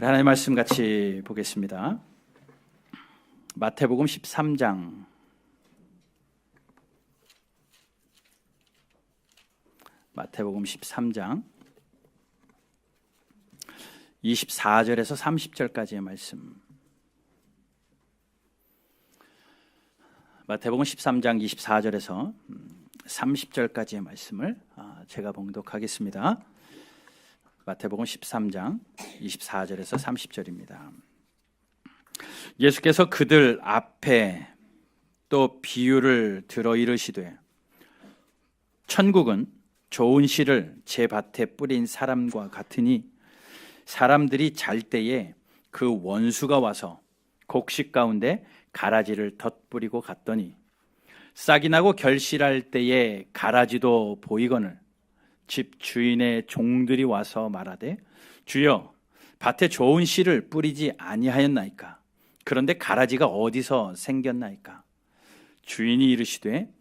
우리 하나님의 말씀 같이 보겠습니다. 마태복음 13장 마태복음 13장 24절에서 30절까지의 말씀. 마태복음 13장 24절에서 30절까지의 말씀을 제가 봉독하겠습니다. 마태복음 13장 24절에서 30절입니다. 예수께서 그들 앞에 또 비유를 들어 이르시되, 천국은 좋은 씨를 제 밭에 뿌린 사람과 같으니 사람들이 잘 때에 그 원수가 와서 곡식 가운데 가라지를 덧뿌리고 갔더니 싹이 나고 결실할 때에 가라지도 보이거늘 집 주인의 종들이 와서 말하되, 주여, 밭에 좋은 씨를 뿌리지 아니하였나이까? 그런데 가라지가 어디서 생겼나이까? 주인이 이르시되,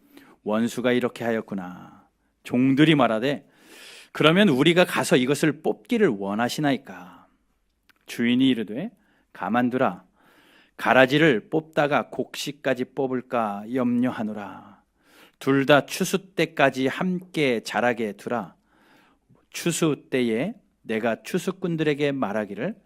원수가 이렇게 하였구나. 종들이 말하되, 그러면 우리가 가서 이것을 뽑기를 원하시나이까? 주인이 이르되, 가만두라. 가라지를 뽑다가 곡식까지 뽑을까 염려하노라. 둘 다 추수 때까지 함께 자라게 두라. 추수 때에 내가 추수꾼들에게 말하기를,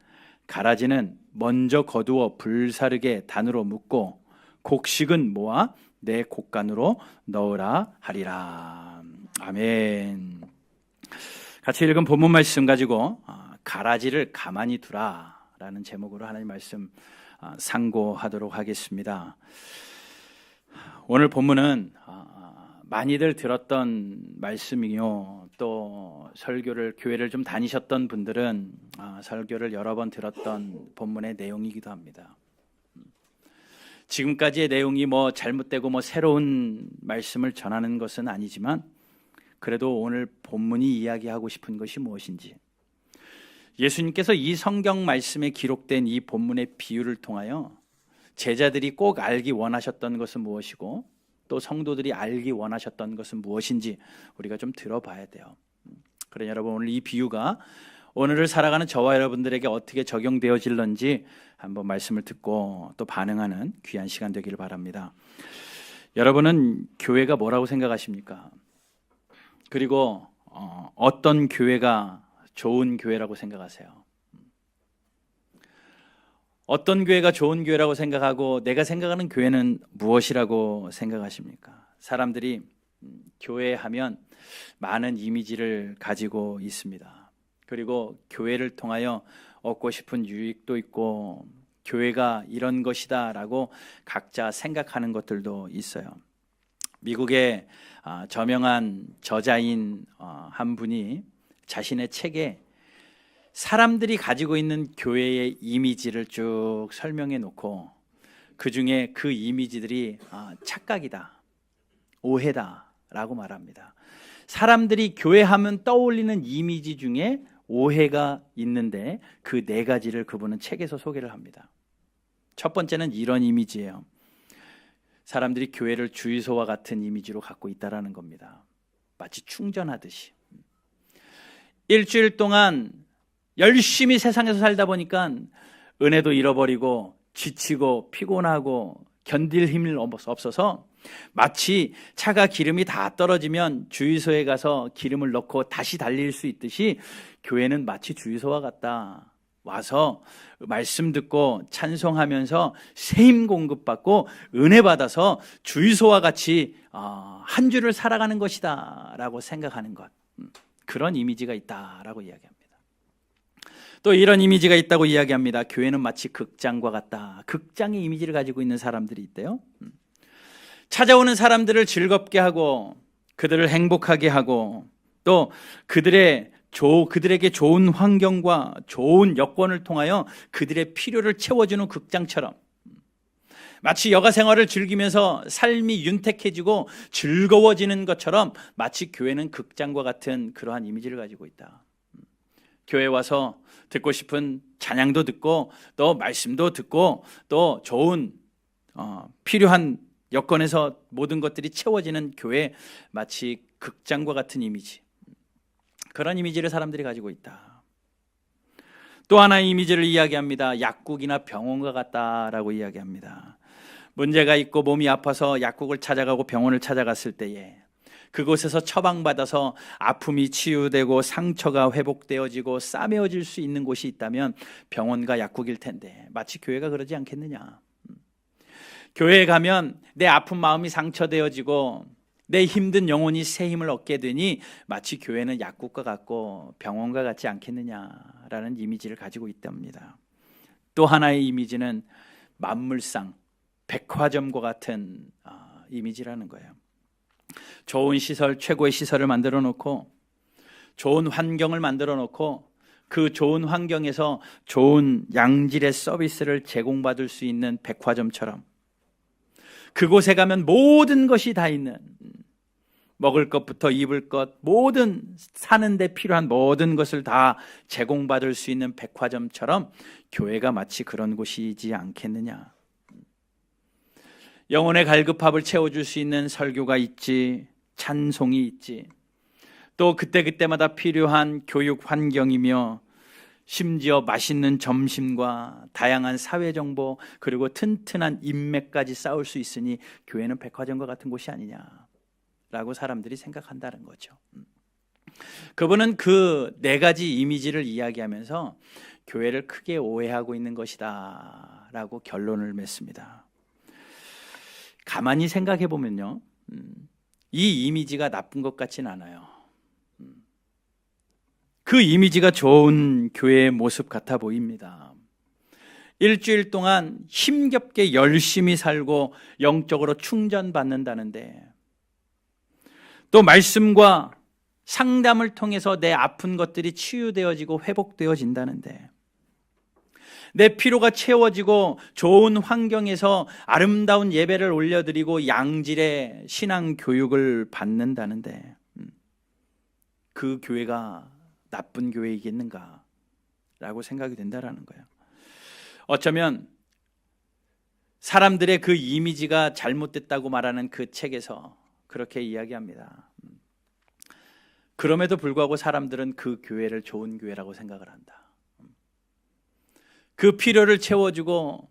가라지는 먼저 거두어 불사르게 단으로 묶고 곡식은 모아 내 곡간으로 넣으라 하리라. 아멘. 같이 읽은 본문 말씀 가지고 가라지를 가만히 두라 라는 제목으로 하나님 말씀 상고하도록 하겠습니다. 오늘 본문은 많이들 들었던 말씀이요, 또 설교를, 교회를 좀 다니셨던 분들은 설교를 여러 번 들었던 본문의 내용이기도 합니다. 지금까지의 내용이 잘못되고 새로운 말씀을 전하는 것은 아니지만, 그래도 오늘 본문이 이야기하고 싶은 것이 무엇인지, 예수님께서 이 성경 말씀에 기록된 이 본문의 비유를 통하여 제자들이 꼭 알기 원하셨던 것은 무엇이고, 또 성도들이 알기 원하셨던 것은 무엇인지 우리가 좀 들어봐야 돼요. 그래, 여러분, 오늘 이 비유가 오늘을 살아가는 저와 여러분들에게 어떻게 적용되어질런지 한번 말씀을 듣고 또 반응하는 귀한 시간 되기를 바랍니다. 여러분은 교회가 뭐라고 생각하십니까? 그리고 어떤 교회가 좋은 교회라고 생각하세요? 어떤 교회가 좋은 교회라고 생각하고 내가 생각하는 교회는 무엇이라고 생각하십니까? 사람들이 교회 하면 많은 이미지를 가지고 있습니다. 그리고 교회를 통하여 얻고 싶은 유익도 있고, 교회가 이런 것이다 라고 각자 생각하는 것들도 있어요. 미국의 저명한 저자인 한 분이 자신의 책에 사람들이 가지고 있는 교회의 이미지를 쭉 설명해 놓고, 그 중에 그 이미지들이 착각이다, 오해다 라고 말합니다. 사람들이 교회하면 떠올리는 이미지 중에 오해가 있는데 그 4가지를 그분은 책에서 소개를 합니다. 첫 번째는 이런 이미지예요. 사람들이 교회를 주유소와 같은 이미지로 갖고 있다라는 겁니다. 마치 충전하듯이. 일주일 동안 열심히 세상에서 살다 보니까 은혜도 잃어버리고 지치고 피곤하고 견딜 힘이 없어서 마치 차가 기름이 다 떨어지면 주유소에 가서 기름을 넣고 다시 달릴 수 있듯이, 교회는 마치 주유소와 같다. 와서 말씀 듣고 찬송하면서 세임 공급받고 은혜 받아서 주유소와 같이 한 주를 살아가는 것이다 라고 생각하는 것, 그런 이미지가 있다라고 이야기합니다. 또 이런 이미지가 있다고 이야기합니다. 교회는 마치 극장과 같다. 극장의 이미지를 가지고 있는 사람들이 있대요. 찾아오는 사람들을 즐겁게 하고 그들을 행복하게 하고, 또 그들에게 좋은 환경과 좋은 여건을 통하여 그들의 필요를 채워주는 극장처럼, 마치 여가 생활을 즐기면서 삶이 윤택해지고 즐거워지는 것처럼 마치 교회는 극장과 같은 그러한 이미지를 가지고 있다. 교회 와서 듣고 싶은 찬양도 듣고 또 말씀도 듣고 또 좋은 필요한 여건에서 모든 것들이 채워지는 교회, 마치 극장과 같은 이미지, 그런 이미지를 사람들이 가지고 있다. 또 하나의 이미지를 이야기합니다. 약국이나 병원과 같다라고 이야기합니다. 문제가 있고 몸이 아파서 약국을 찾아가고 병원을 찾아갔을 때에 그곳에서 처방받아서 아픔이 치유되고 상처가 회복되어지고 싸매어질 수 있는 곳이 있다면 병원과 약국일 텐데 마치 교회가 그러지 않겠느냐. 교회에 가면 내 아픈 마음이 상처되어지고 내 힘든 영혼이 새 힘을 얻게 되니 마치 교회는 약국과 같고 병원과 같지 않겠느냐라는 이미지를 가지고 있답니다. 또 하나의 이미지는 만물상, 백화점과 같은 이미지라는 거예요. 좋은 시설, 최고의 시설을 만들어 놓고 좋은 환경을 만들어 놓고 그 좋은 환경에서 좋은 양질의 서비스를 제공받을 수 있는 백화점처럼 그곳에 가면 모든 것이 다 있는, 먹을 것부터 입을 것, 모든 사는 데 필요한 모든 것을 다 제공받을 수 있는 백화점처럼 교회가 마치 그런 곳이지 않겠느냐. 영혼의 갈급함을 채워줄 수 있는 설교가 있지, 찬송이 있지, 또 그때그때마다 필요한 교육 환경이며 심지어 맛있는 점심과 다양한 사회정보 그리고 튼튼한 인맥까지 쌓을 수 있으니 교회는 백화점과 같은 곳이 아니냐라고 사람들이 생각한다는 거죠. 그분은 그 네 가지 이미지를 이야기하면서 교회를 크게 오해하고 있는 것이다 라고 결론을 맺습니다. 가만히 생각해 보면요, 이 이미지가 나쁜 것 같진 않아요. 그 이미지가 좋은 교회의 모습 같아 보입니다. 일주일 동안 힘겹게 열심히 살고 영적으로 충전받는다는데, 또 말씀과 상담을 통해서 내 아픈 것들이 치유되어지고 회복되어진다는데, 내 피로가 채워지고 좋은 환경에서 아름다운 예배를 올려드리고 양질의 신앙 교육을 받는다는데 그 교회가 나쁜 교회이겠는가 라고 생각이 된다라는 거예요. 어쩌면 사람들의 그 이미지가 잘못됐다고 말하는 그 책에서 그렇게 이야기합니다. 그럼에도 불구하고 사람들은 그 교회를 좋은 교회라고 생각을 한다. 그 필요를 채워주고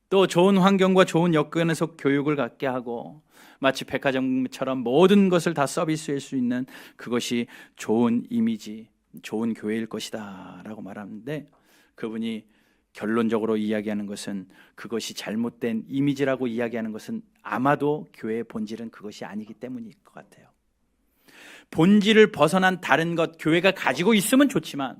또 좋은 환경과 좋은 여건에서 교육을 갖게 하고 마치 백화점처럼 모든 것을 다 서비스할 수 있는 그것이 좋은 이미지, 좋은 교회일 것이다 라고 말하는데, 그분이 결론적으로 이야기하는 것은 그것이 잘못된 이미지라고 이야기하는 것은 아마도 교회의 본질은 그것이 아니기 때문일 것 같아요. 본질을 벗어난 다른 것, 교회가 가지고 있으면 좋지만,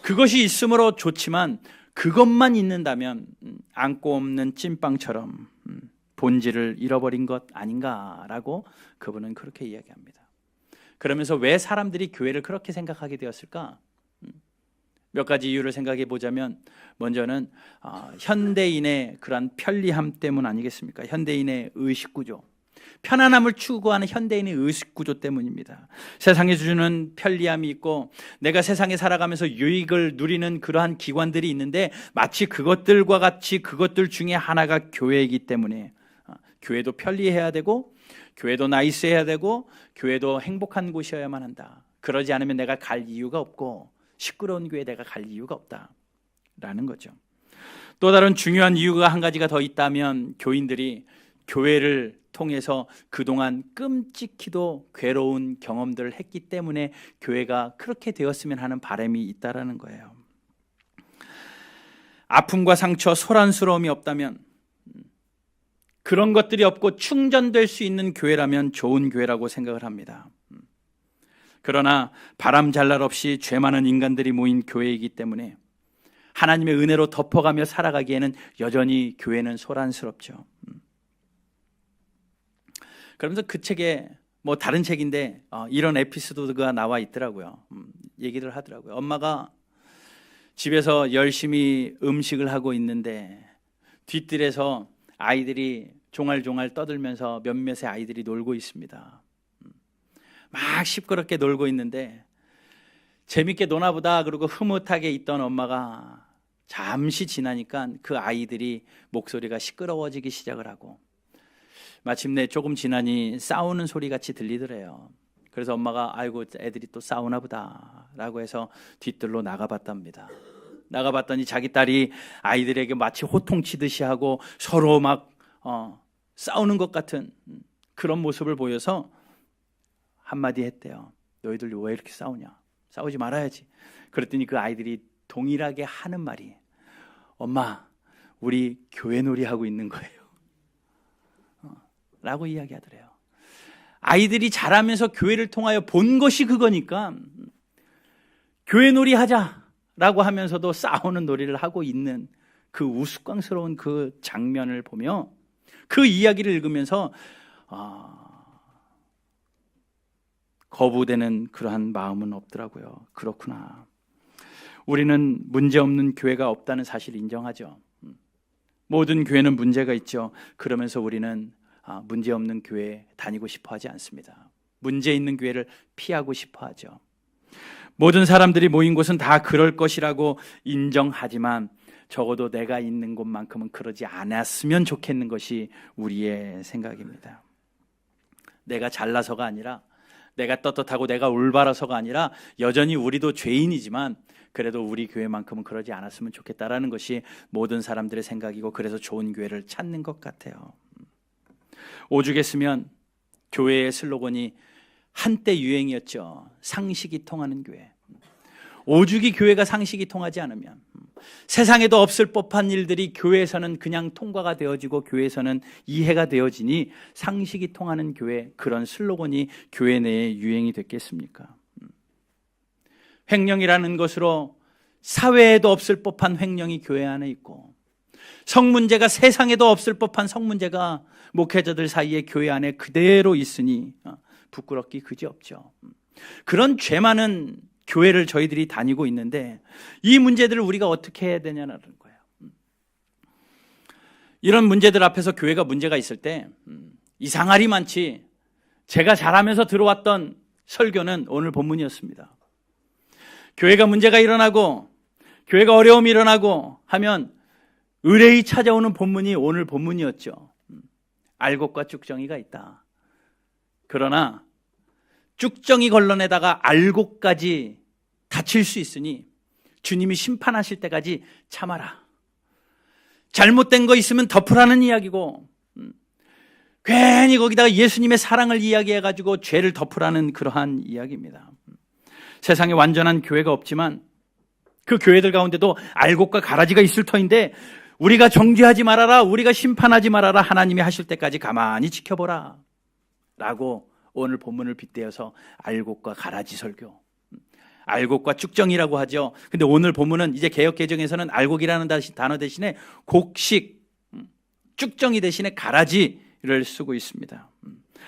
그것이 있으므로 좋지만 그것만 있는다면 안고 없는 찐빵처럼 본질을 잃어버린 것 아닌가라고 그분은 그렇게 이야기합니다. 그러면서 왜 사람들이 교회를 그렇게 생각하게 되었을까? 몇 가지 이유를 생각해 보자면, 먼저는 현대인의 그러한 편리함 때문 아니겠습니까? 현대인의 의식구조, 편안함을 추구하는 현대인의 의식구조 때문입니다. 세상에 주는 편리함이 있고 내가 세상에 살아가면서 유익을 누리는 그러한 기관들이 있는데 마치 그것들과 같이 그것들 중에 하나가 교회이기 때문에 교회도 편리해야 되고 교회도 나이스해야 되고 교회도 행복한 곳이어야만 한다. 그러지 않으면 내가 갈 이유가 없고 시끄러운 교회에 내가 갈 이유가 없다라는 거죠. 또 다른 중요한 이유가 한 가지가 더 있다면, 교인들이 교회를 통해서 그동안 끔찍히도 괴로운 경험들을 했기 때문에 교회가 그렇게 되었으면 하는 바람이 있다라는 거예요. 아픔과 상처, 소란스러움이 없다면, 그런 것들이 없고 충전될 수 있는 교회라면 좋은 교회라고 생각을 합니다. 그러나 바람 잘 날 없이 죄 많은 인간들이 모인 교회이기 때문에 하나님의 은혜로 덮어가며 살아가기에는 여전히 교회는 소란스럽죠. 그러면서 그 책에 다른 책인데 이런 에피소드가 나와 있더라고요. 얘기를 하더라고요. 엄마가 집에서 열심히 음식을 하고 있는데 뒷뜰에서 아이들이 종알종알 떠들면서 몇몇의 아이들이 놀고 있습니다. 막 시끄럽게 놀고 있는데 재밌게 노나보다 그러고 흐뭇하게 있던 엄마가 잠시 지나니까 그 아이들이 목소리가 시끄러워지기 시작을 하고 마침내 조금 지나니 싸우는 소리 같이 들리더래요. 그래서 엄마가 아이고 애들이 또 싸우나 보다 라고 해서 뒷뜰로 나가봤답니다. 나가봤더니 자기 딸이 아이들에게 마치 호통치듯이 하고 서로 막 싸우는 것 같은 그런 모습을 보여서 한마디 했대요. 너희들 왜 이렇게 싸우냐? 싸우지 말아야지. 그랬더니 그 아이들이 동일하게 하는 말이, 엄마, 우리 교회 놀이하고 있는 거예요. 라고 이야기하더래요. 아이들이 자라면서 교회를 통하여 본 것이 그거니까 교회 놀이 하자라고 하면서도 싸우는 놀이를 하고 있는 그 우스꽝스러운 그 장면을 보며 그 이야기를 읽으면서 거부되는 그러한 마음은 없더라고요. 그렇구나. 우리는 문제없는 교회가 없다는 사실을 인정하죠. 모든 교회는 문제가 있죠. 그러면서 우리는 문제없는 교회에 다니고 싶어 하지 않습니다. 문제 있는 교회를 피하고 싶어 하죠. 모든 사람들이 모인 곳은 다 그럴 것이라고 인정하지만 적어도 내가 있는 곳만큼은 그러지 않았으면 좋겠는 것이 우리의 생각입니다. 내가 잘나서가 아니라, 내가 떳떳하고 내가 올바라서가 아니라 여전히 우리도 죄인이지만 그래도 우리 교회만큼은 그러지 않았으면 좋겠다라는 것이 모든 사람들의 생각이고, 그래서 좋은 교회를 찾는 것 같아요. 오죽했으면 교회의 슬로건이 한때 유행이었죠. 상식이 통하는 교회. 오죽이 교회가 상식이 통하지 않으면 세상에도 없을 법한 일들이 교회에서는 그냥 통과가 되어지고 교회에서는 이해가 되어지니 상식이 통하는 교회, 그런 슬로건이 교회 내에 유행이 됐겠습니까? 횡령이라는 것으로 사회에도 없을 법한 횡령이 교회 안에 있고, 성문제가 세상에도 없을 법한 성문제가 목회자들 사이에 교회 안에 그대로 있으니 부끄럽기 그지없죠. 그런 죄 많은 교회를 저희들이 다니고 있는데 이 문제들을 우리가 어떻게 해야 되냐는 거예요. 이런 문제들 앞에서 교회가 문제가 있을 때 이상하리 많지, 제가 잘하면서 들어왔던 설교는 오늘 본문이었습니다. 교회가 문제가 일어나고 교회가 어려움이 일어나고 하면 의뢰이 찾아오는 본문이 오늘 본문이었죠. 알곡과 쭉정이가 있다. 그러나 쭉정이 걸러내다가 알곡까지 다칠 수 있으니 주님이 심판하실 때까지 참아라. 잘못된 거 있으면 덮으라는 이야기고, 괜히 거기다가 예수님의 사랑을 이야기해가지고 죄를 덮으라는 그러한 이야기입니다. 세상에 완전한 교회가 없지만 그 교회들 가운데도 알곡과 가라지가 있을 터인데 우리가 정죄하지 말아라, 우리가 심판하지 말아라, 하나님이 하실 때까지 가만히 지켜보라 라고 오늘 본문을 빗대어서 알곡과 가라지 설교, 알곡과 쭉정이라고 하죠. 근데 오늘 본문은 이제 개역개정에서는 알곡이라는 단어 대신에 곡식, 쭉정이 대신에 가라지를 쓰고 있습니다.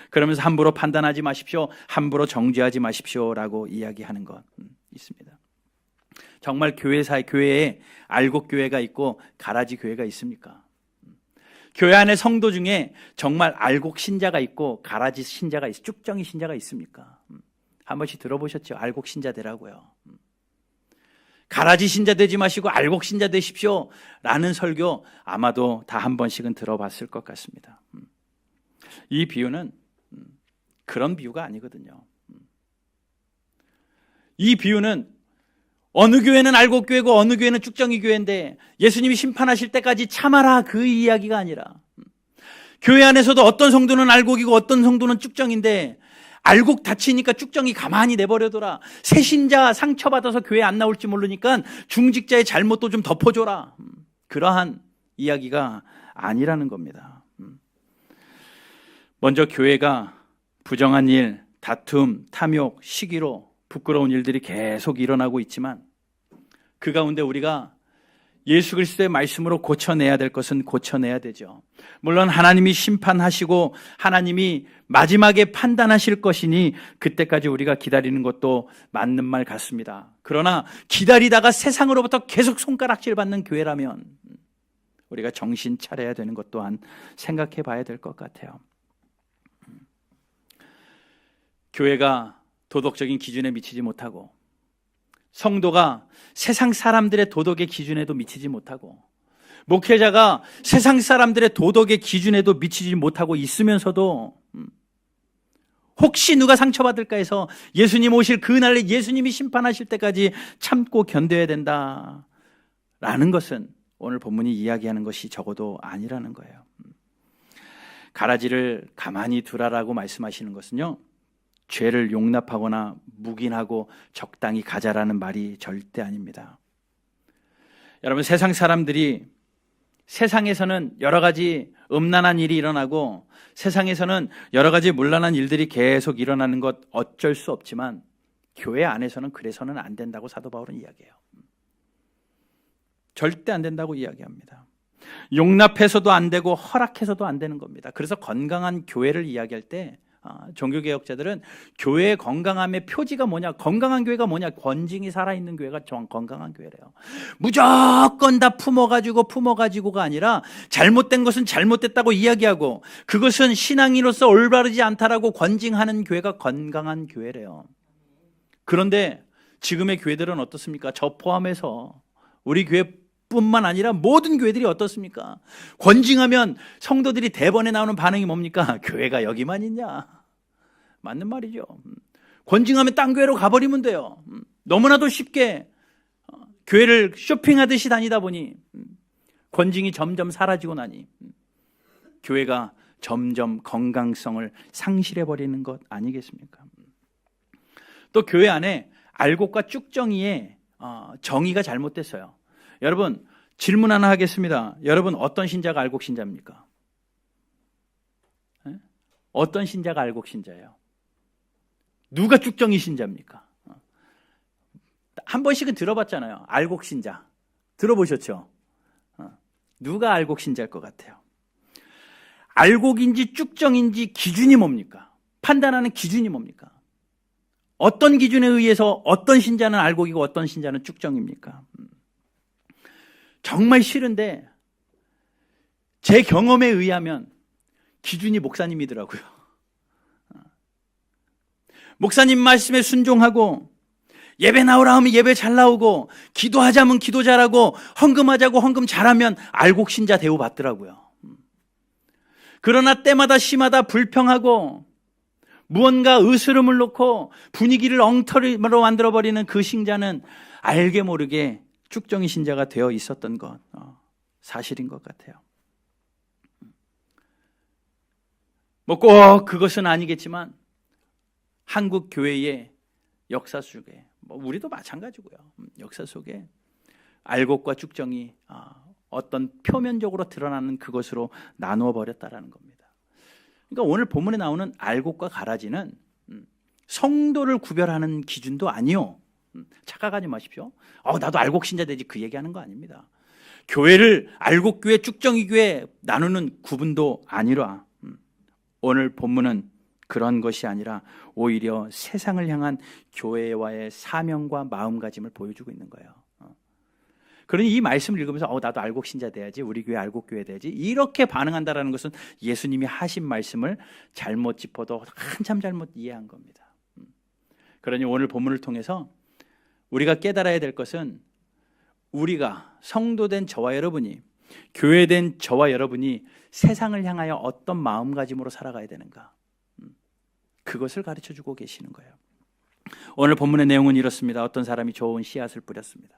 그러면서 함부로 판단하지 마십시오, 함부로 정죄하지 마십시오라고 이야기하는 것 있습니다. 정말 교회에 알곡 교회가 있고 가라지 교회가 있습니까? 교회 안에 성도 중에 정말 알곡 신자가 있고 가라지 신자가 쭉정이 신자가 있습니까? 한 번씩 들어보셨죠? 알곡 신자 되라고요. 가라지 신자 되지 마시고 알곡 신자 되십시오 라는 설교 아마도 다 한 번씩은 들어봤을 것 같습니다. 이 비유는 그런 비유가 아니거든요. 이 비유는 어느 교회는 알곡 교회고 어느 교회는 쭉정이 교회인데 예수님이 심판하실 때까지 참아라, 그 이야기가 아니라, 교회 안에서도 어떤 성도는 알곡이고 어떤 성도는 쭉정인데 알곡 다치니까 쭉정이 가만히 내버려둬라, 새신자 상처받아서 교회 안 나올지 모르니까 중직자의 잘못도 좀 덮어줘라, 그러한 이야기가 아니라는 겁니다. 먼저 교회가 부정한 일, 다툼, 탐욕, 시기로 부끄러운 일들이 계속 일어나고 있지만 그 가운데 우리가 예수 그리스도의 말씀으로 고쳐내야 될 것은 고쳐내야 되죠. 물론 하나님이 심판하시고 하나님이 마지막에 판단하실 것이니 그때까지 우리가 기다리는 것도 맞는 말 같습니다. 그러나 기다리다가 세상으로부터 계속 손가락질 받는 교회라면 우리가 정신 차려야 되는 것 또한 생각해 봐야 될 것 같아요. 교회가 도덕적인 기준에 미치지 못하고 성도가 세상 사람들의 도덕의 기준에도 미치지 못하고 목회자가 세상 사람들의 도덕의 기준에도 미치지 못하고 있으면서도 혹시 누가 상처받을까 해서 예수님 오실 그날에 예수님이 심판하실 때까지 참고 견뎌야 된다, 라는 것은 오늘 본문이 이야기하는 것이 적어도 아니라는 거예요. 가라지를 가만히 두라라고 말씀하시는 것은요, 죄를 용납하거나 묵인하고 적당히 가자라는 말이 절대 아닙니다. 여러분, 세상 사람들이 세상에서는 여러 가지 음란한 일이 일어나고 세상에서는 여러 가지 문란한 일들이 계속 일어나는 것 어쩔 수 없지만 교회 안에서는 그래서는 안 된다고 사도 바울은 이야기해요. 절대 안 된다고 이야기합니다. 용납해서도 안 되고 허락해서도 안 되는 겁니다. 그래서 건강한 교회를 이야기할 때 종교개혁자들은 교회의 건강함의 표지가 뭐냐, 건강한 교회가 뭐냐, 권징이 살아있는 교회가 건강한 교회래요. 무조건 다 품어가지고가 아니라 잘못된 것은 잘못됐다고 이야기하고 그것은 신앙인으로서 올바르지 않다라고 권징하는 교회가 건강한 교회래요. 그런데 지금의 교회들은 어떻습니까? 저 포함해서 우리 교회뿐만 아니라 모든 교회들이 어떻습니까? 권징하면 성도들이 대번에 나오는 반응이 뭡니까? 교회가 여기만 있냐? 맞는 말이죠. 권징하면 딴 교회로 가버리면 돼요. 너무나도 쉽게 교회를 쇼핑하듯이 다니다 보니 권징이 점점 사라지고 나니 교회가 점점 건강성을 상실해버리는 것 아니겠습니까? 또 교회 안에 알곡과 쭉정이의 정의가 잘못됐어요. 여러분, 질문 하나 하겠습니다. 여러분, 어떤 신자가 알곡 신자입니까? 네? 어떤 신자가 알곡 신자예요? 누가 쭉정이 신자입니까? 한 번씩은 들어봤잖아요. 알곡 신자. 들어보셨죠? 누가 알곡 신자일 것 같아요? 알곡인지 쭉정인지 기준이 뭡니까? 판단하는 기준이 뭡니까? 어떤 기준에 의해서 어떤 신자는 알곡이고 어떤 신자는 쭉정입니까? 정말 싫은데 제 경험에 의하면 기준이 목사님이더라고요. 목사님 말씀에 순종하고 예배 나오라 하면 예배 잘 나오고 기도하자면 기도 잘하고 헌금하자고 헌금 잘하면 알곡 신자 대우 받더라고요. 그러나 때마다 시마다 불평하고 무언가 으스름을 놓고 분위기를 엉터리로 만들어버리는 그 신자는 알게 모르게 쭉정이 신자가 되어 있었던 것 사실인 것 같아요. 뭐 꼭 그것은 아니겠지만 한국 교회의 역사 속에 우리도 마찬가지고요. 역사 속에 알곡과 쭉정이 어떤 표면적으로 드러나는 그것으로 나누어 버렸다라는 겁니다. 그러니까 오늘 본문에 나오는 알곡과 가라지는 성도를 구별하는 기준도 아니요. 착각하지 마십시오. 나도 알곡 신자 되지 그 얘기하는 거 아닙니다. 교회를 알곡교회, 쭉정이교회 나누는 구분도 아니라 오늘 본문은 그런 것이 아니라 오히려 세상을 향한 교회와의 사명과 마음가짐을 보여주고 있는 거예요. 그러니 이 말씀을 읽으면서 나도 알곡 신자 돼야지, 우리 교회 알곡 교회 돼야지 이렇게 반응한다라는 것은 예수님이 하신 말씀을 잘못 짚어도 한참 잘못 이해한 겁니다. 그러니 오늘 본문을 통해서 우리가 깨달아야 될 것은 우리가 성도된 저와 여러분이, 교회된 저와 여러분이 세상을 향하여 어떤 마음가짐으로 살아가야 되는가, 그것을 가르쳐주고 계시는 거예요. 오늘 본문의 내용은 이렇습니다. 어떤 사람이 좋은 씨앗을 뿌렸습니다.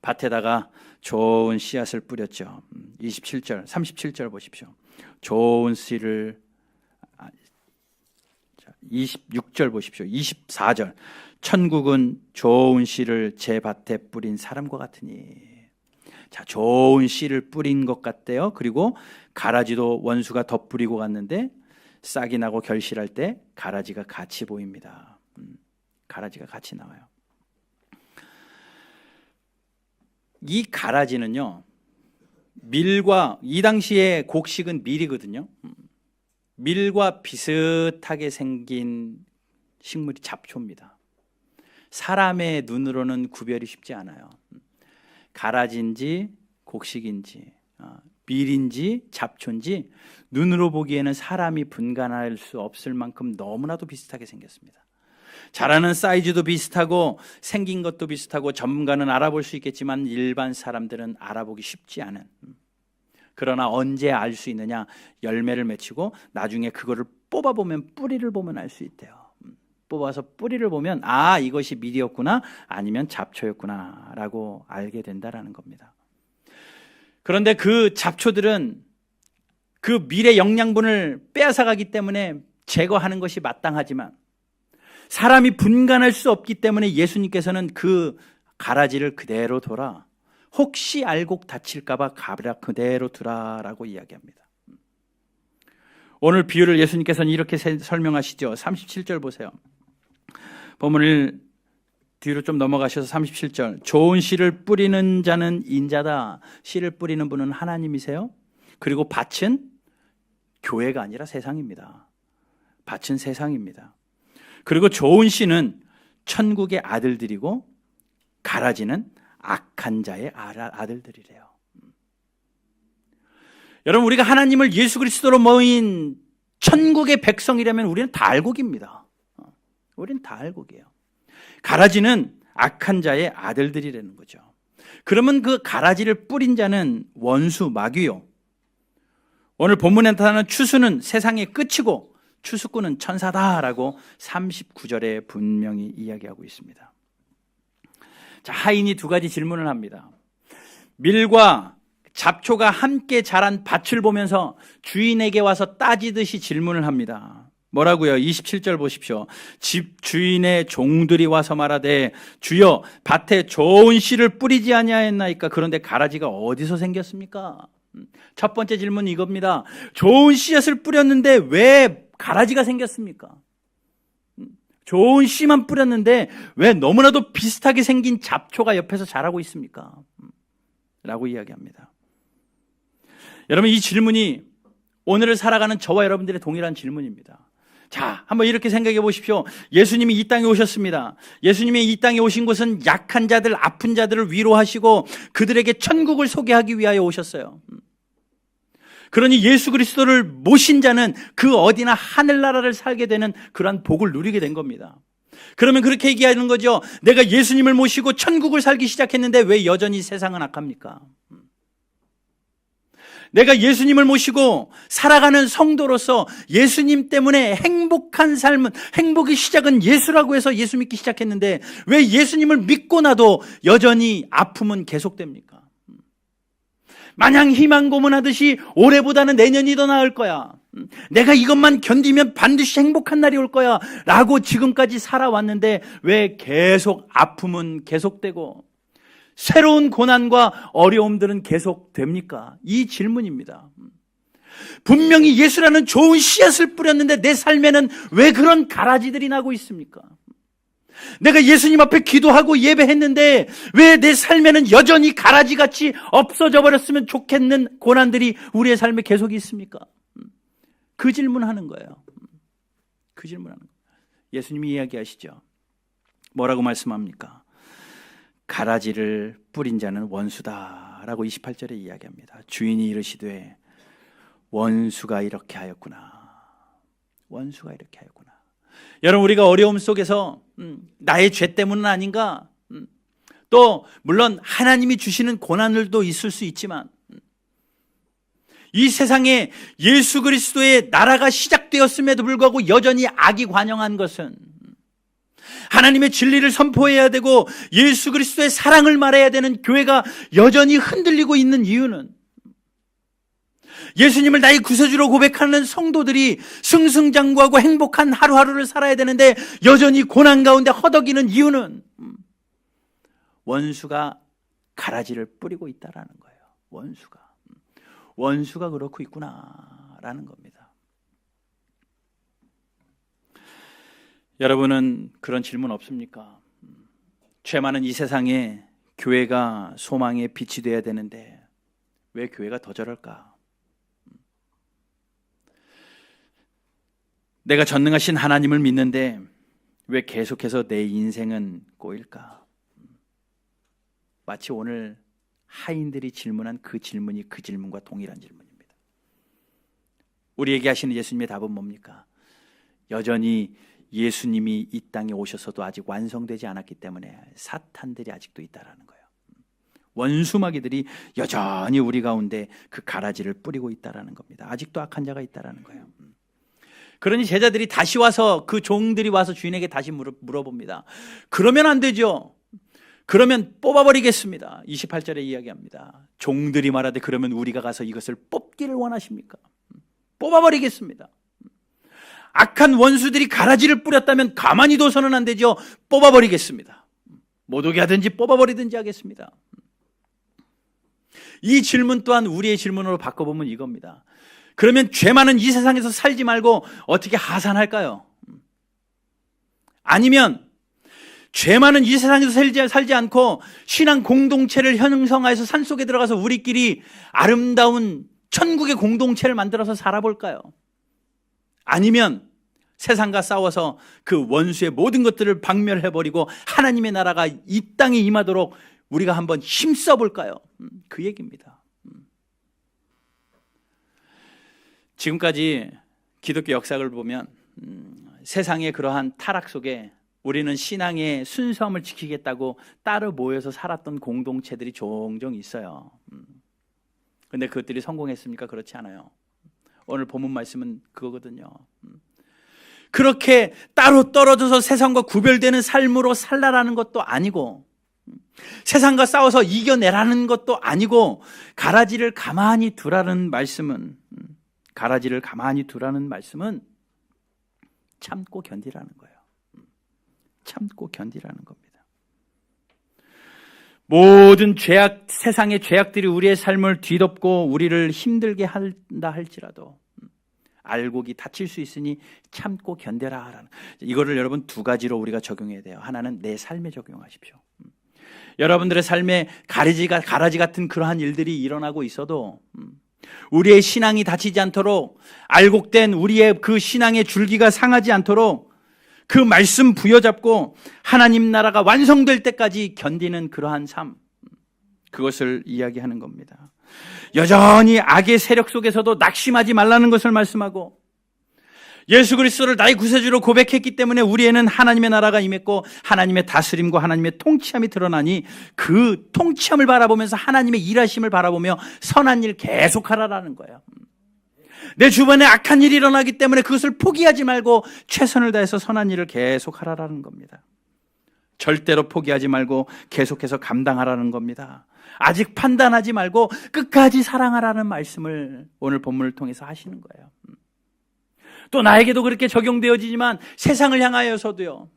밭에다가 좋은 씨앗을 뿌렸죠. 27절, 37절 보십시오. 좋은 씨를 26절 보십시오. 24절. 천국은 좋은 씨를 제 밭에 뿌린 사람과 같으니. 자, 좋은 씨를 뿌린 것 같대요. 그리고 가라지도 원수가 덧뿌리고 갔는데 싹이 나고 결실할 때 가라지가 같이 보입니다. 가라지가 같이 나와요. 이 가라지는요, 밀과, 이 당시에 곡식은 밀이거든요. 밀과 비슷하게 생긴 식물이 잡초입니다. 사람의 눈으로는 구별이 쉽지 않아요. 가라지인지 곡식인지 밀인지 잡초인지 눈으로 보기에는 사람이 분간할 수 없을 만큼 너무나도 비슷하게 생겼습니다. 자라는 사이즈도 비슷하고 생긴 것도 비슷하고 전문가는 알아볼 수 있겠지만 일반 사람들은 알아보기 쉽지 않은, 그러나 언제 알 수 있느냐, 열매를 맺히고 나중에 그거를 뽑아보면, 뿌리를 보면 알 수 있대요. 뽑아서 뿌리를 보면 이것이 밀이었구나 아니면 잡초였구나 라고 알게 된다라는 겁니다. 그런데 그 잡초들은 그 밀의 영양분을 빼앗아가기 때문에 제거하는 것이 마땅하지만 사람이 분간할 수 없기 때문에 예수님께서는 그 가라지를 그대로 둬라. 혹시 알곡 다칠까봐 가라 그대로 두라라고 이야기합니다. 오늘 비유를 예수님께서는 이렇게 설명하시죠. 37절 보세요. 본문을 뒤로 좀 넘어가셔서 37절. 좋은 씨를 뿌리는 자는 인자다. 씨를 뿌리는 분은 하나님이세요. 그리고 밭은 교회가 아니라 세상입니다. 밭은 세상입니다. 그리고 좋은 씨는 천국의 아들들이고 가라지는 악한 자의 아들들이래요. 여러분, 우리가 하나님을 예수 그리스도로 모인 천국의 백성이라면 우리는 다 알곡입니다. 우리는 다 알곡이에요. 가라지는 악한 자의 아들들이라는 거죠. 그러면 그 가라지를 뿌린 자는 원수, 마귀요. 오늘 본문에 나타나는 추수는 세상의 끝이고 추수꾼은 천사다라고 39절에 분명히 이야기하고 있습니다. 자, 하인이 두 가지 질문을 합니다. 밀과 잡초가 함께 자란 밭을 보면서 주인에게 와서 따지듯이 질문을 합니다. 뭐라고요? 27절 보십시오. 집 주인의 종들이 와서 말하되 주여 밭에 좋은 씨를 뿌리지 아니하였나이까. 그런데 가라지가 어디서 생겼습니까? 첫 번째 질문은 이겁니다. 좋은 씨앗을 뿌렸는데 왜 가라지가 생겼습니까? 좋은 씨만 뿌렸는데 왜 너무나도 비슷하게 생긴 잡초가 옆에서 자라고 있습니까? 라고 이야기합니다. 여러분, 이 질문이 오늘을 살아가는 저와 여러분들의 동일한 질문입니다. 자, 한번 이렇게 생각해 보십시오. 예수님이 이 땅에 오셨습니다. 예수님이 이 땅에 오신 곳은 약한 자들, 아픈 자들을 위로하시고 그들에게 천국을 소개하기 위하여 오셨어요. 그러니 예수 그리스도를 모신 자는 그 어디나 하늘나라를 살게 되는 그러한 복을 누리게 된 겁니다. 그러면 그렇게 얘기하는 거죠. 내가 예수님을 모시고 천국을 살기 시작했는데 왜 여전히 세상은 악합니까? 내가 예수님을 모시고 살아가는 성도로서 예수님 때문에 행복한 삶은, 행복의 시작은 예수라고 해서 예수 믿기 시작했는데 왜 예수님을 믿고 나도 여전히 아픔은 계속됩니까? 마냥 희망 고문하듯이 올해보다는 내년이 더 나을 거야. 내가 이것만 견디면 반드시 행복한 날이 올 거야. 라고 지금까지 살아왔는데 왜 계속 아픔은 계속되고 새로운 고난과 어려움들은 계속됩니까? 이 질문입니다. 분명히 예수라는 좋은 씨앗을 뿌렸는데 내 삶에는 왜 그런 가라지들이 나고 있습니까? 내가 예수님 앞에 기도하고 예배했는데 왜 내 삶에는 여전히 가라지같이 없어져 버렸으면 좋겠는 고난들이 우리의 삶에 계속 있습니까? 그 질문하는 거예요. 그 질문하는 거예요. 예수님이 이야기하시죠. 뭐라고 말씀합니까? 가라지를 뿌린 자는 원수다라고 28절에 이야기합니다. 주인이 이르시되 원수가 이렇게 하였구나. 원수가 이렇게 하였구나. 여러분, 우리가 어려움 속에서 나의 죄 때문은 아닌가? 또 물론 하나님이 주시는 고난들도 있을 수 있지만 이 세상에 예수 그리스도의 나라가 시작되었음에도 불구하고 여전히 악이 관영한 것은 하나님의 진리를 선포해야 되고 예수 그리스도의 사랑을 말해야 되는 교회가 여전히 흔들리고 있는 이유는 예수님을 나의 구세주로 고백하는 성도들이 승승장구하고 행복한 하루하루를 살아야 되는데 여전히 고난 가운데 허덕이는 이유는 원수가 가라지를 뿌리고 있다라는 거예요. 원수가 그렇고 있구나라는 겁니다. 여러분은 그런 질문 없습니까? 죄 많은 이 세상에 교회가 소망의 빛이 되어야 되는데 왜 교회가 더 저럴까? 내가 전능하신 하나님을 믿는데 왜 계속해서 내 인생은 꼬일까? 마치 오늘 하인들이 질문한 그 질문이 그 질문과 동일한 질문입니다. 우리에게 하시는 예수님의 답은 뭡니까? 여전히 예수님이 이 땅에 오셔서도 아직 완성되지 않았기 때문에 사탄들이 아직도 있다라는 거예요. 원수마귀들이 여전히 우리 가운데 그 가라지를 뿌리고 있다라는 겁니다. 아직도 악한 자가 있다라는 거예요. 그러니 제자들이 다시 와서 그 종들이 와서 주인에게 다시 물어봅니다. 그러면 안 되죠. 그러면 뽑아버리겠습니다. 28절에 이야기합니다. 종들이 말하되 그러면 우리가 가서 이것을 뽑기를 원하십니까? 뽑아버리겠습니다. 악한 원수들이 가라지를 뿌렸다면 가만히 둬서는 안 되죠. 뽑아버리겠습니다. 못 오게 하든지 뽑아버리든지 하겠습니다. 이 질문 또한 우리의 질문으로 바꿔보면 이겁니다. 그러면 죄 많은 이 세상에서 살지 말고 어떻게 하산할까요? 아니면 죄 많은 이 세상에서 살지 않고 신앙 공동체를 형성해서 산속에 들어가서 우리끼리 아름다운 천국의 공동체를 만들어서 살아볼까요? 아니면 세상과 싸워서 그 원수의 모든 것들을 박멸해버리고 하나님의 나라가 이 땅에 임하도록 우리가 한번 힘써볼까요? 그 얘기입니다. 지금까지 기독교 역사를 보면 세상의 그러한 타락 속에 우리는 신앙의 순수함을 지키겠다고 따로 모여서 살았던 공동체들이 종종 있어요. 그런데 그것들이 성공했습니까? 그렇지 않아요. 오늘 본문 말씀은 그거거든요. 그렇게 따로 떨어져서 세상과 구별되는 삶으로 살라라는 것도 아니고 세상과 싸워서 이겨내라는 것도 아니고 가라지를 가만히 두라는 말씀은 참고 견디라는 거예요. 참고 견디라는 겁니다. 모든 세상의 죄악들이 우리의 삶을 뒤덮고 우리를 힘들게 한다 할지라도 알곡이 다칠 수 있으니 참고 견뎌라. 이거를 여러분 두 가지로 우리가 적용해야 돼요. 하나는 내 삶에 적용하십시오. 여러분들의 삶에 가라지 같은 그러한 일들이 일어나고 있어도 우리의 신앙이 다치지 않도록 알곡된 우리의 그 신앙의 줄기가 상하지 않도록 그 말씀 부여잡고 하나님 나라가 완성될 때까지 견디는 그러한 삶, 그것을 이야기하는 겁니다. 여전히 악의 세력 속에서도 낙심하지 말라는 것을 말씀하고 예수 그리스도를 나의 구세주로 고백했기 때문에 우리에는 하나님의 나라가 임했고 하나님의 다스림과 하나님의 통치함이 드러나니 그 통치함을 바라보면서 하나님의 일하심을 바라보며 선한 일 계속하라라는 거예요. 내 주변에 악한 일이 일어나기 때문에 그것을 포기하지 말고 최선을 다해서 선한 일을 계속하라라는 겁니다. 절대로 포기하지 말고 계속해서 감당하라는 겁니다. 아직 판단하지 말고 끝까지 사랑하라는 말씀을 오늘 본문을 통해서 하시는 거예요. 또 나에게도 그렇게 적용되어지지만 세상을 향하여서도요.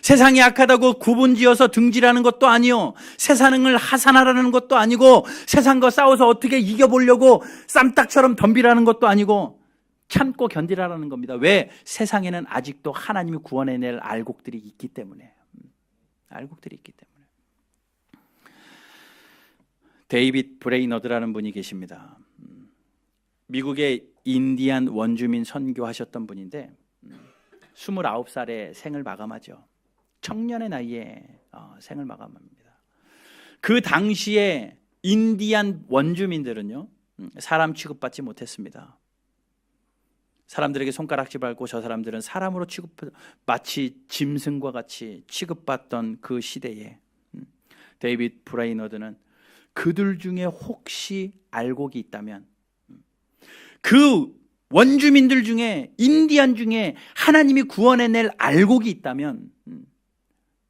세상이 악하다고 구분지어서 등지라는 것도 아니요, 세상을 하산하라는 것도 아니고 세상과 싸워서 어떻게 이겨보려고 쌈딱처럼 덤비라는 것도 아니고 참고 견디라는 겁니다. 왜? 세상에는 아직도 하나님이 구원해낼 알곡들이 있기 때문에. 데이빗 브레이너드라는 분이 계십니다. 미국의 인디안 원주민 선교하셨던 분인데 29살에 생을 마감하죠. 청년의 나이에 생을 마감합니다. 그 당시에 인디안 원주민들은요, 사람 취급받지 못했습니다. 사람들에게 손가락질 밟고 저 사람들은 사람으로 마치 짐승과 같이 취급받던 그 시대에 데이빗 브레이너드는 그들 중에 혹시 알곡이 있다면, 그 원주민들 중에, 인디안 중에 하나님이 구원해낼 알곡이 있다면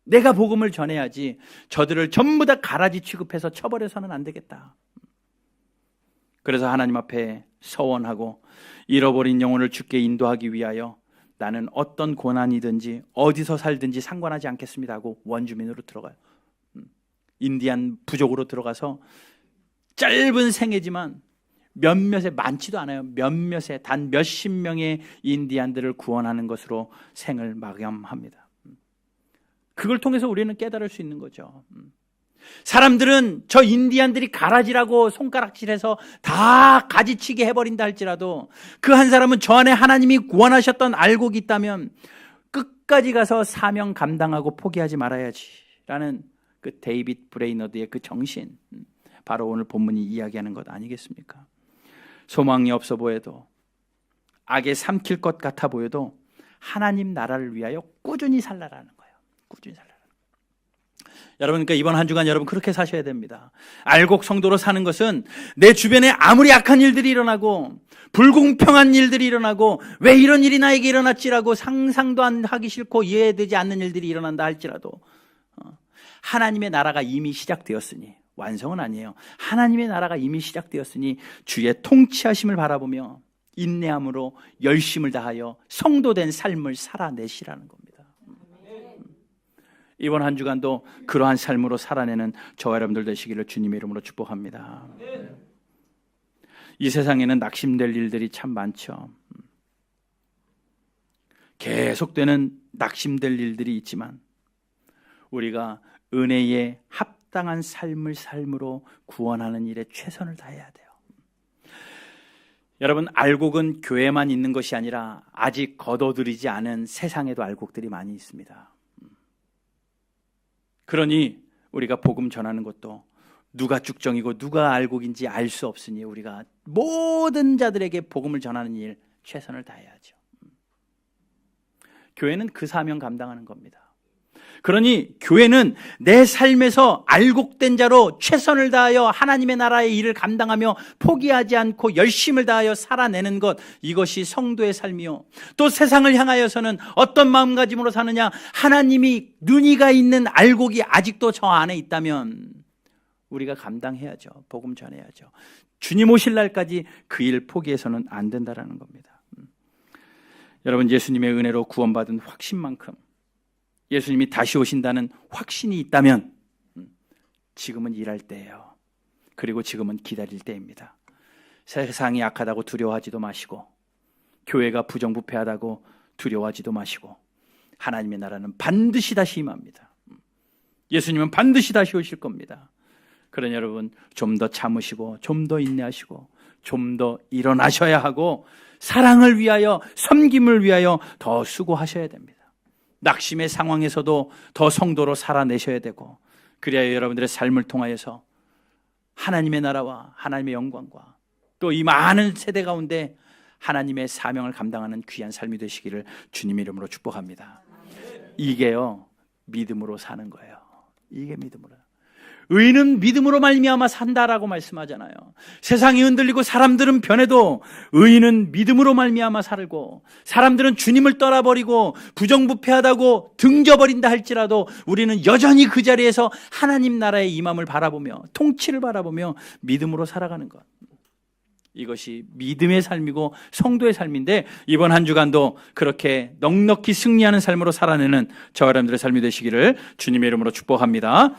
내가 복음을 전해야지 저들을 전부 다 가라지 취급해서 쳐버려서는 안 되겠다. 그래서 하나님 앞에 서원하고 잃어버린 영혼을 주께 인도하기 위하여 나는 어떤 고난이든지 어디서 살든지 상관하지 않겠습니다 하고 원주민으로 들어가요. 인디안 부족으로 들어가서 짧은 생애지만 몇몇에, 많지도 않아요, 몇몇에 단 몇십 명의 인디안들을 구원하는 것으로 생을 마감합니다. 그걸 통해서 우리는 깨달을 수 있는 거죠. 사람들은 저 인디안들이 가라지라고 손가락질해서 다 가지치게 해버린다 할지라도 그 한 사람은 저 안에 하나님이 원하셨던 알곡이 있다면 끝까지 가서 사명 감당하고 포기하지 말아야지 라는 그 데이빗 브레이너드의 그 정신, 바로 오늘 본문이 이야기하는 것 아니겠습니까? 소망이 없어 보여도, 악에 삼킬 것 같아 보여도 하나님 나라를 위하여 꾸준히 살라라는 거예요. 꾸준히 살라라는 거예요. 여러분, 그러니까 이번 한 주간 여러분 그렇게 사셔야 됩니다. 알곡 성도로 사는 것은 내 주변에 아무리 악한 일들이 일어나고 불공평한 일들이 일어나고 왜 이런 일이 나에게 일어났지라고 상상도 하기 싫고 이해되지 않는 일들이 일어난다 할지라도 하나님의 나라가 이미 시작되었으니, 완성은 아니에요. 하나님의 나라가 이미 시작되었으니 주의 통치하심을 바라보며 인내함으로 열심을 다하여 성도된 삶을 살아내시라는 겁니다. 이번 한 주간도 그러한 삶으로 살아내는 저와 여러분들 되시기를 주님의 이름으로 축복합니다. 이 세상에는 낙심될 일들이 참 많죠. 계속되는 낙심될 일들이 있지만 우리가 은혜에 합당한 삶을 삶으로 구원하는 일에 최선을 다해야 돼요. 여러분, 알곡은 교회만 있는 것이 아니라 아직 거둬들이지 않은 세상에도 알곡들이 많이 있습니다. 그러니 우리가 복음 전하는 것도 누가 쭉정이고 누가 알곡인지 알 수 없으니 우리가 모든 자들에게 복음을 전하는 일 최선을 다해야죠. 교회는 그 사명 감당하는 겁니다. 그러니 교회는 내 삶에서 알곡된 자로 최선을 다하여 하나님의 나라의 일을 감당하며 포기하지 않고 열심을 다하여 살아내는 것, 이것이 성도의 삶이요. 또 세상을 향하여서는 어떤 마음가짐으로 사느냐, 하나님이 눈이가 있는 알곡이 아직도 저 안에 있다면 우리가 감당해야죠. 복음 전해야죠. 주님 오실 날까지 그 일 포기해서는 안 된다라는 겁니다. 여러분, 예수님의 은혜로 구원받은 확신만큼 예수님이 다시 오신다는 확신이 있다면 지금은 일할 때예요. 그리고 지금은 기다릴 때입니다. 세상이 악하다고 두려워하지도 마시고, 교회가 부정부패하다고 두려워하지도 마시고, 하나님의 나라는 반드시 다시 임합니다. 예수님은 반드시 다시 오실 겁니다. 그러니 여러분, 좀 더 참으시고 좀 더 인내하시고 좀 더 일어나셔야 하고, 사랑을 위하여, 섬김을 위하여 더 수고하셔야 됩니다. 낙심의 상황에서도 더 성도로 살아내셔야 되고, 그래야 여러분들의 삶을 통하여서 하나님의 나라와 하나님의 영광과 또 이 많은 세대 가운데 하나님의 사명을 감당하는 귀한 삶이 되시기를 주님의 이름으로 축복합니다. 이게요, 믿음으로 사는 거예요. 이게 믿음으로. 의인은 믿음으로 말미암아 산다라고 말씀하잖아요. 세상이 흔들리고 사람들은 변해도 의인은 믿음으로 말미암아 살고, 사람들은 주님을 떠나버리고 부정부패하다고 등져버린다 할지라도 우리는 여전히 그 자리에서 하나님 나라의 임함을 바라보며 통치를 바라보며 믿음으로 살아가는 것, 이것이 믿음의 삶이고 성도의 삶인데, 이번 한 주간도 그렇게 넉넉히 승리하는 삶으로 살아내는 저와 여러분들의 삶이 되시기를 주님의 이름으로 축복합니다.